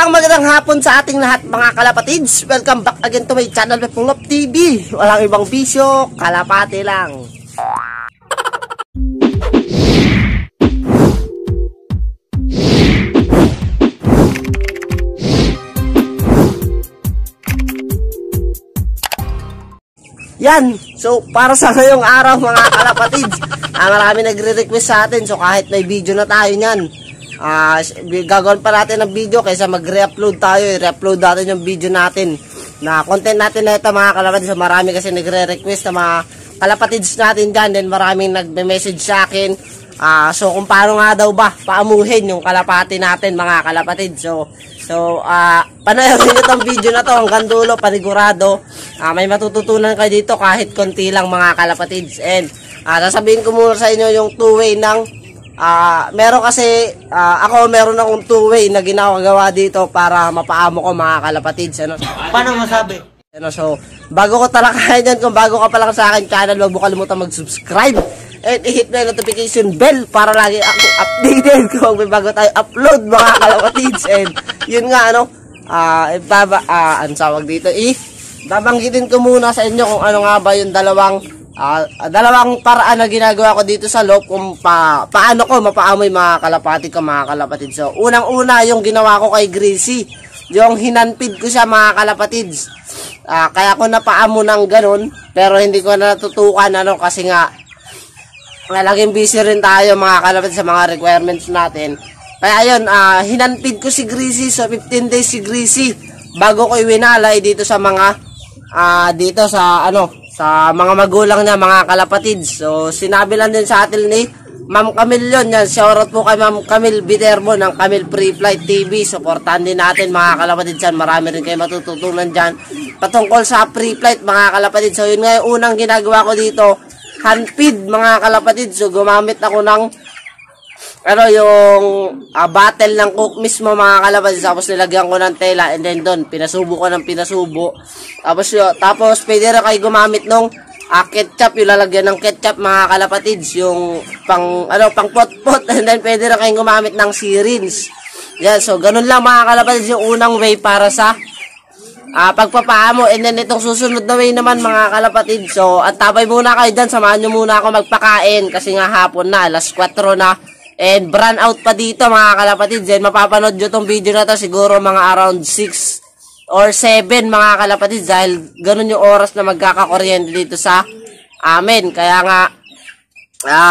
Magandang hapon sa ating lahat mga kalapatids. Welcome back again to my channel, Pepulop TV. Walang ibang bisyo, kalapati lang. Yan, so para sa ngayong araw mga kalapatids, marami nagre-request sa atin. So kahit may video na tayo niyan, gagawin pa natin ng video kaysa mag-re-upload tayo. I-re-upload natin yung video natin na content natin na ito mga kalapatids. So marami kasi nagre-request na mga kalapatids natin dyan. Then maraming nagme-message sa akin. So kung paano nga daw ba paamuhin yung kalapati natin mga kalapatids. So panoorin itong video na to hanggang dulo, panigurado. May matututunan kayo dito kahit konti lang mga kalapatids. And sasabihin ko muna sa inyo yung two-way ng meron kasi meron akong two-way na ginagawa dito para mapaamo ko mga kalapatids. Paano masabi? So bago ko talakayin yan, kung bago ka pa lang sa akin channel, huwag mo kalimutan mag-subscribe and i-hit na yung notification bell para lagi ako updated kung may bago tayo upload mga kalapatids. And yun nga ang tawag dito, babanggitin ko muna sa inyo kung ano nga ba yung dalawang paraan na ginagawa ko dito sa loob kung paano ko mapaamoy mga kalapati ko mga kalapatids. So unang-una yung ginawa ko kay Greasy, yung hinanpid ko siya mga kalapatids. Kaya ko napaamo ng ganun, pero hindi ko na natutukan kasi nga laging busy rin tayo mga kalapatids sa mga requirements natin. Kaya ayun, hinanpid ko si Greasy. So 15 days si Greasy bago ko iwinalay dito sa mga sa mga magulang niya mga kalapatids. So sinabi lang din sa atin ni Ma'am Camille yun. Yan, shoutout po kay Ma'am Camille Viterbo ng Camille Pre-Flight TV. Supportan din natin mga kalapatids yan. Marami rin kayo matututunan dyan patungkol sa pre-flight mga kalapatids. So yun nga yung unang ginagawa ko dito, handpid mga kalapatids. So gumamit ako ng yung battle ng cook mismo mga kalapatids. Tapos nilagyan ko ng tela and then doon pinasubo ko ng pinasubo. Tapos pwede rin kayo gumamit nung ketchup, yung lalagyan ng ketchup mga kalapatids, yung pang pot-pot. And then pwede rin kayong gumamit ng syringe. Yan, so ganun lang mga kalapatids yung unang way para sa pagpapaamo. And then itong susunod na way naman mga kalapatids, so at tabay muna kayo dyan, samahan nyo muna ako magpakain kasi nga hapon na, alas 4 na. And brand out pa dito mga kalapatids. And mapapanood nyo tong video na to siguro mga around 6 or 7 mga kalapatids, dahil ganun yung oras na magkakakuryente dito sa amin. Kaya nga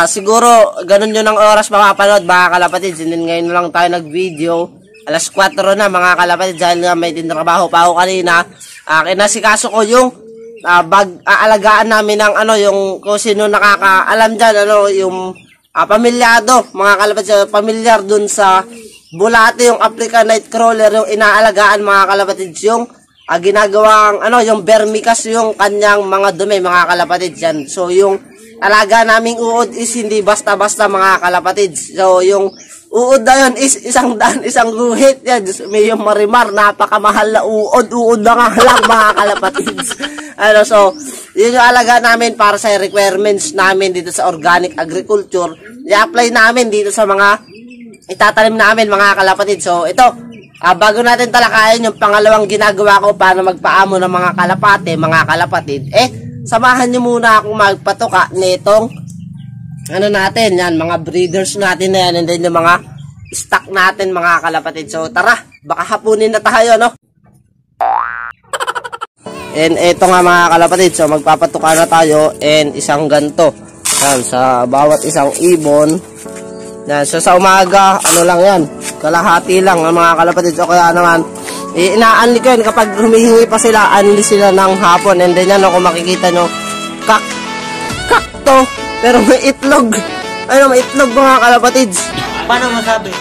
siguro ganun yun ang oras mapapanood mga kalapatids. And then ngayon lang tayo nag video, alas 4 na mga kalapatids, dahil nga may tinrabaho pa ako kanina. Kinasikaso ko yung aalagaan namin ng yung kung sino nakakaalam dyan, yung pamilyado mga kalapatids, pamilyar dun sa bulate, yung African Nightcrawler, yung inaalagaan mga kalapatids, yung ginagawang yung vermicast yung kanyang mga dumi mga kalapatids yan. So yung alaga naming uod is hindi basta-basta mga kalapatids. So yung uod na yun is isang guhit yan. May yung marimar, napakamahal na uod na nga lang mga kalapatids. So yun yung alaga namin para sa requirements namin dito sa organic agriculture. I-apply namin dito sa mga itatanim namin mga kalapatids. So ito, bago natin talakayin yung pangalawang ginagawa ko para magpaamo ng mga kalapate, mga kalapatid, samahan nyo muna akong magpatuka nitong natin, yan, mga breeders natin na yan, and then yung mga stock natin mga kalapatid. So tara, baka hapunin na tayo, And ito nga mga kalapatid, so magpapatuka na tayo, and isang ganto yan, sa bawat isang ibon. Yan, so sa umaga, lang yan, kalahati lang mga kalapatids. O kaya naman, ina-unli ko yun kapag humihingi pa sila, unli sila ng hapon. And then yan, kung makikita nyo, kak to, pero may itlog. May itlog mga kalapatids. Paano masabi?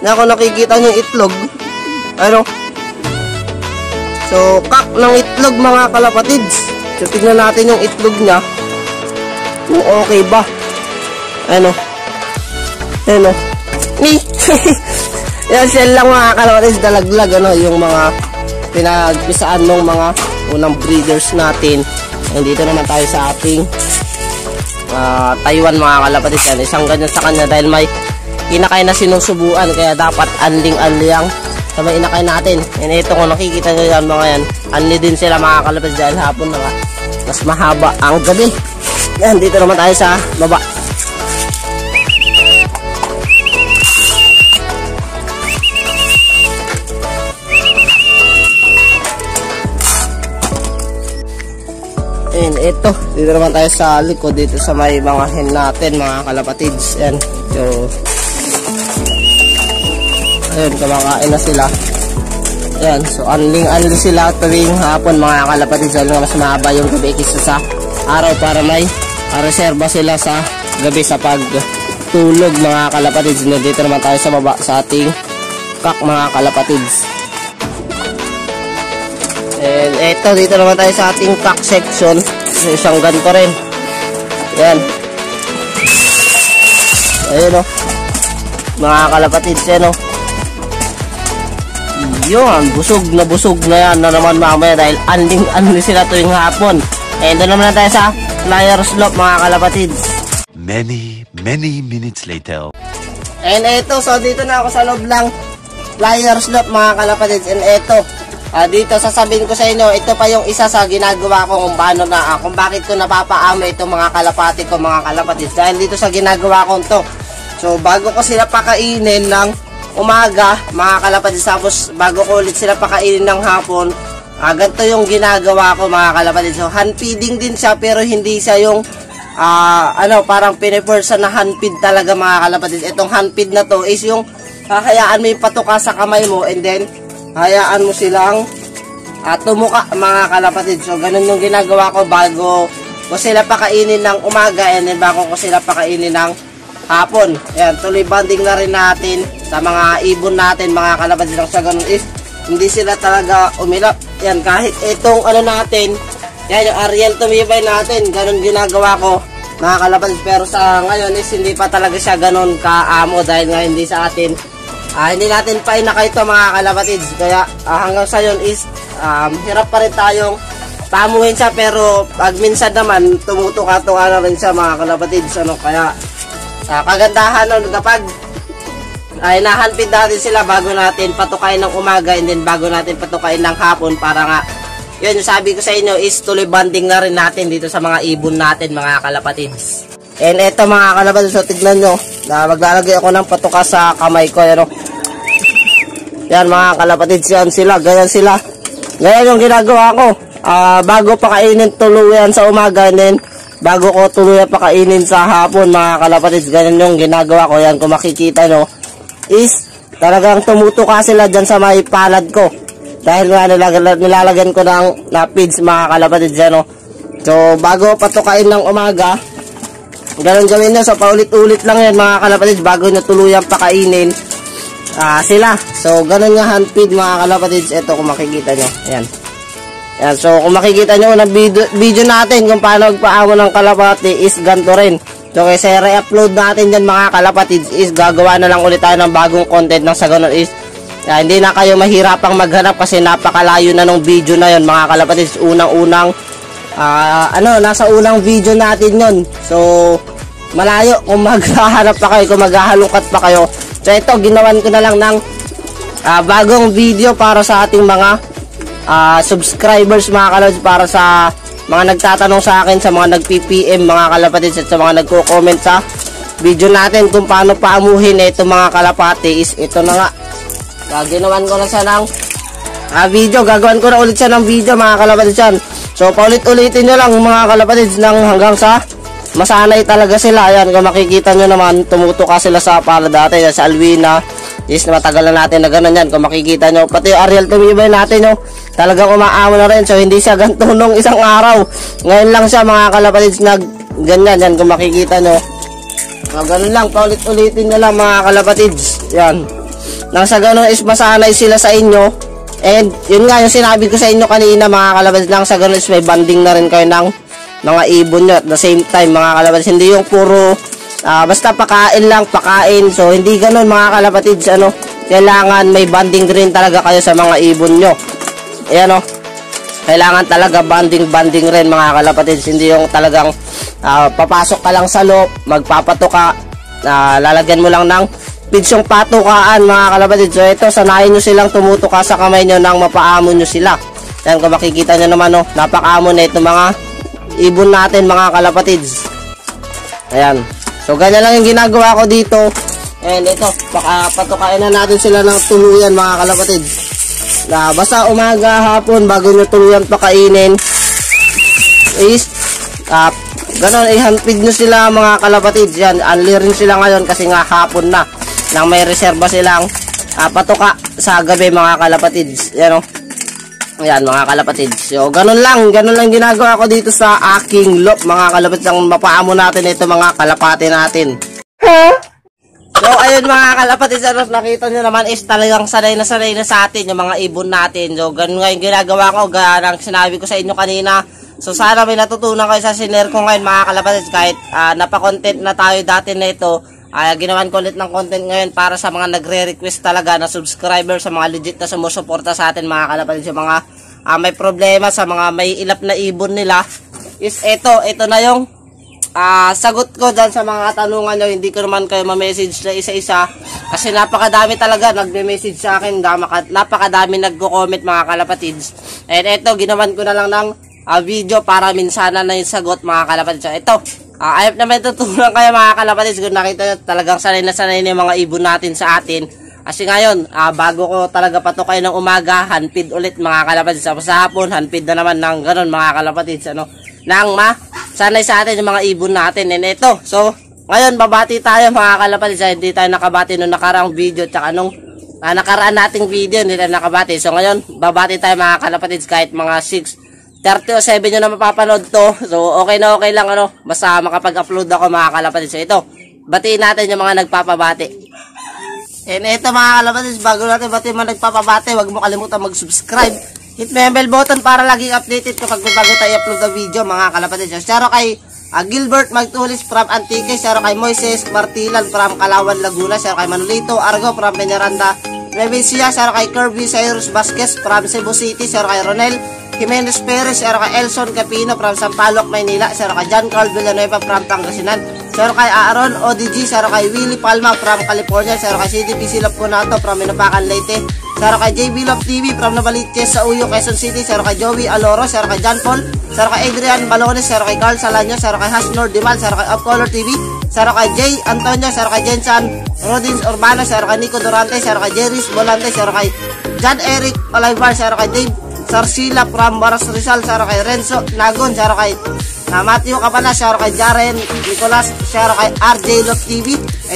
Kung nakikita nyo yung itlog, so kak ng itlog mga kalapatids. So tignan natin yung itlog niya, kung okay ba. Yan, shell lang mga kalapatids, dalaglag yung mga pinagpisaan ng mga unang breeders natin. And dito naman tayo sa ating Taiwan mga kalapatids. Yan, isang ganyan sa kanya dahil may kinakain na sinusubuan, kaya dapat anling-anli ang sa may inakay natin. And ito kung nakikita nyo yan mga yan, anli din sila mga kalapatids dahil hapon na nga. Mas mahaba ang gabi. Yan, dito naman tayo sa baba. And ito, dito naman tayo sa likod, dito sa may mga hen natin mga kalapatids. Yan, so ayun, kumakain na sila. Yan, so anling-anli sila tuwing hapon mga kalapatids. Dahil mas mahaba yung gabi kisa sa araw para may reserba sila sa gabi sa pagtulog mga kalapatids. Dito naman tayo sa baba sa ating kak mga kalapatids. And eto, dito naman tayo sa ating cock section. Isang ganito rin. Yan. Ayun o. Mga kalapatids yan o. Yun, busog na yan na naman mamaya dahil anding sila tuwing hapon. And doon naman tayo sa flyer slope mga kalapatids. Many minutes later. And eto, so dito na ako sa loob lang flyer slope mga kalapatids. And eto, dito sasabihin ko sa inyo, ito pa yung isa sa ginagawa ko kung paano na, kung bakit ko napapaamo itong mga kalapati ko mga kalapatids. Dahil dito sa ginagawa ko to. So bago ko sila pakainin ng umaga mga kalapatids, tapos bago ko ulit sila pakainin ng hapon, ganito yung ginagawa ko mga kalapatids. So hand feeding din siya pero hindi siya yung parang pinipursa na hand feed talaga mga kalapatids. Itong hand feed na to is yung hayaan mo yung patuka sa kamay mo and then hayaan mo silang tumuka mga kalapatids. So ganun yung ginagawa ko bago ko sila pakainin ng umaga and then bago ko sila pakainin ng hapon. Yan, tuloy banding na rin natin sa mga ibon natin mga kalapatids. Sa ganun is hindi sila talaga umilap. Yan, kahit itong natin, yan yung Ariel tumibay natin, ganun ginagawa ko mga kalapatids. Pero sa ngayon is hindi pa talaga siya ganun kaamo dahil nga hindi sa atin. Hindi natin pa inakay ito mga kalapatids. Kaya hanggang sa yun is hirap pa rin tayong pamuhin siya. Pero pag minsan naman tumutuka-tuka na rin siya mga kalapatids. Kaya kagandahan nun kapag nahanpid natin sila bago natin patukain ng umaga and then bago natin patukain ng hapon para nga yun yung sabi ko sa inyo is tuloy banding na rin natin dito sa mga ibon natin mga kalapatids. And eto mga kalapatids, so tignan nyo na maglalagay ako ng patuka sa kamay ko. Yan mga kalapatids, yan sila, ganyan sila. Ganyan yung ginagawa ko. Bago pakainin tuluyan sa umaga and then bago ko tuluyan pakainin sa hapon mga kalapatids, ganyan yung ginagawa ko. Yan kung makikita nyo is talagang tumutuka sila dyan sa may palad ko. Dahil nga nilalagyan ko ng feeds mga kalapatids yan. So bago patukain ng umaga, ganun gawin nyo. So paulit-ulit lang yan mga kalapatids bago nyo tuluyang pakainin sila. So ganun nga hand feed mga kalapatids. Ito kung makikita nyo. Ayan. Ayan. So kung makikita nyo ng video natin kung paano magpaamo ng kalapati is ganito rin. So kasi re-upload natin dyan mga kalapatids is gagawa na lang ulit tayo ng bagong content ng sa ganun is hindi na kayo mahirapang maghanap kasi napakalayo na nung video na yon mga kalapatids. Unang-unang nasa unang video natin yon. So malayo kung maghahanap pa kayo, kung maghahalungkat pa kayo. So ito, ginawan ko na lang ng bagong video para sa ating mga subscribers mga kalapatids, para sa mga nagtatanong sa akin, sa mga nag-PPM mga kalapatids at sa mga nagko-comment sa video natin kung paano paamuhin itong mga kalapati is ito na nga. Ginawan ko na siya ng video, gagawin ko na ulit siya ng video mga kalapatids yan. So paulit-ulitin nyo lang mga kalapatids nang hanggang sa masanay talaga sila. Ayan, kung makikita nyo naman tumutuka sila sa pala dati sa Alwina is matagal na natin na ganun yan. Kung makikita nyo pati Ariel tumibay natin talagang umaamo na rin. So hindi siya ganito nung isang araw, ngayon lang siya mga kalapatids nag ganyan. Yan kung makikita nyo ganun lang, paulit-ulitin nyo lang mga kalapatids. Yan, nang sa ganun is masanay sila sa inyo. And yun nga yung sinabi ko sa inyo kanina mga kalapatids, nang sa ganun is may banding na rin kayo ng mga ibon nyo at the same time mga kalapatids. Hindi yung puro basta pakain lang, pakain. So hindi ganun mga kalapatids. Kailangan may banding rin talaga kayo sa mga ibon nyo. Ayan kailangan talaga banding rin mga kalapatids. Hindi yung talagang papasok ka lang sa loob, magpapato ka, lalagyan mo lang ng pitsyong patukaan mga kalapatid. So ito, sanayin nyo silang tumutuka sa kamay nyo nang mapaamo nyo sila. Yan, kung makikita nyo naman, oh, napakaamo na ito mga ibon natin mga kalapatids. Ayan. So ganyan lang yung ginagawa ko dito. And ito, patukain na natin sila ng tuluyan mga kalapatids. Basta umaga, hapon, bago nyo tuluyan pakainin is ganon, ihanpid nyo sila mga kalapatids. Yan, unli rin sila ngayon kasi nga hapon na nang may reserba silang patuka sa gabi mga kalapatids. Yan, oh. Ayan mga kalapatids. So ganon lang ginagawa ko dito sa aking loop mga kalapatids. Ang mapaamo natin ito mga kalapati natin. So ayun mga kalapatids, nakita nyo naman is talagang sanay na sa atin yung mga ibon natin. So ganon nga yung ginagawa ko, ganang sinabi ko sa inyo kanina. So sana may natutunan kayo sa sinare ko ngayon mga kalapatids. Kahit napakontent na tayo dati na ito, ginawan ko ulit ng content ngayon para sa mga nagre-request talaga na subscriber, sa mga legit na sumusuporta sa atin mga kalapatids. Yung mga may problema sa mga may ilap na ibon nila is ito na yung sagot ko dyan sa mga tanungan nyo. Hindi ko naman kayo ma-message na isa-isa kasi napakadami talaga nagme-message sa akin, napakadami nagko-comment mga kalapatids. And ito, ginawan ko na lang ng video para minsana na yung sagot mga kalapatids. So ito, ayop na may tutunan kayo mga kalapatids. Kung nakita nyo, talagang sanay na yung mga ibon natin sa atin. Kasi ngayon, bago ko talaga patukay ng umaga, hanpid ulit mga kalapatids. Tapos sa hapon, hanpid na naman ng ganon mga kalapatids. Nang sanay sa atin yung mga ibon natin. And ito, so ngayon babati tayo mga kalapatids. Hindi tayo nakabati nung nakaraang video, tsaka nung nakaraan nating video, hindi tayo nakabati. So ngayon, babati tayo mga kalapatids kahit mga 6:30 o 7 nyo na mapapanood to. So okay na okay lang basta makapag-upload ako mga kalapatids. So ito, batiin natin yung mga nagpapabati. And ito mga kalapatids, bago natin batiin mga nagpapabati, huwag mo kalimutan mag-subscribe. Hit mo yung bell button para laging updated kapag bago tayo upload na video mga kalapatids. So share kay Gilbert Magtulis from Antique, share kay Moises Martilan from Kalawan, Laguna, share kay Manolito Argo from Peñaranda, Revesia, share kay Kirby Cyrus Vasquez from Cebu City, share kay Ronel Jimenez Perez, share kay Elson Capino from Sampaloc, Maynila, share kay John Carl Villanueva from Pangasinan, share kay Aaron ODG, share kay Willie Palma from California, share kay CDPC Lapunato from Minapacan, Leyte, share kay JB Love TV from Novaliches sa Uyo, Quezon City, share kay Joey Aloro, share kay John Paul, share kay Adrian Balones, share kay Carl Salaño, share kay Hasnor Dimal, share kay Upcolor TV, share kay Jay Antonio, share kay Jensan Rodins Urbano, share kay Nico Durante, share kay Jeris Volante, share kay John Eric Olivar, share kay Dave Sarsila from Baras Rizal, share kay Renzo Nagon, share kay Matthew Kapana, share kay Jaren Nicolas, share kay RJ Love TV,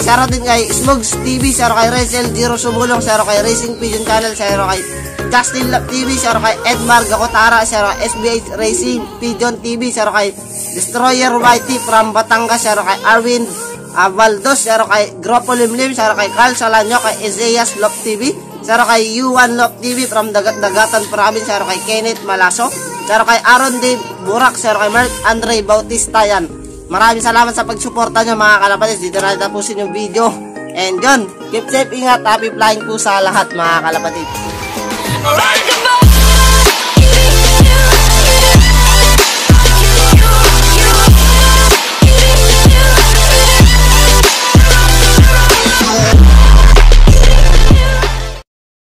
share din kay Smugs TV, share kay Rachel Giro Sumulong, share kay Racing Pigeon Channel, share kay Justin Love TV, share kay Edmar Gakotara, share kay SBH Racing Pigeon TV, share kay Destroyer Whitey from Batangas, share kay Arwin Valdos, share kay Gropo Limlim, share kay Carl Salaño, kay Ezeas Love TV, share kay U1 Love TV from Dagatan Province, share kay Kenneth Malaso, share kay Aaron Dave Burak, share kay Mark Andre Bautista. Yan, maraming salamat sa pagsuporta nyo mga kalapatids. Dito na tapusin yung video. And yun, keep safe, ingat, happy flying po sa lahat mga kalapatids.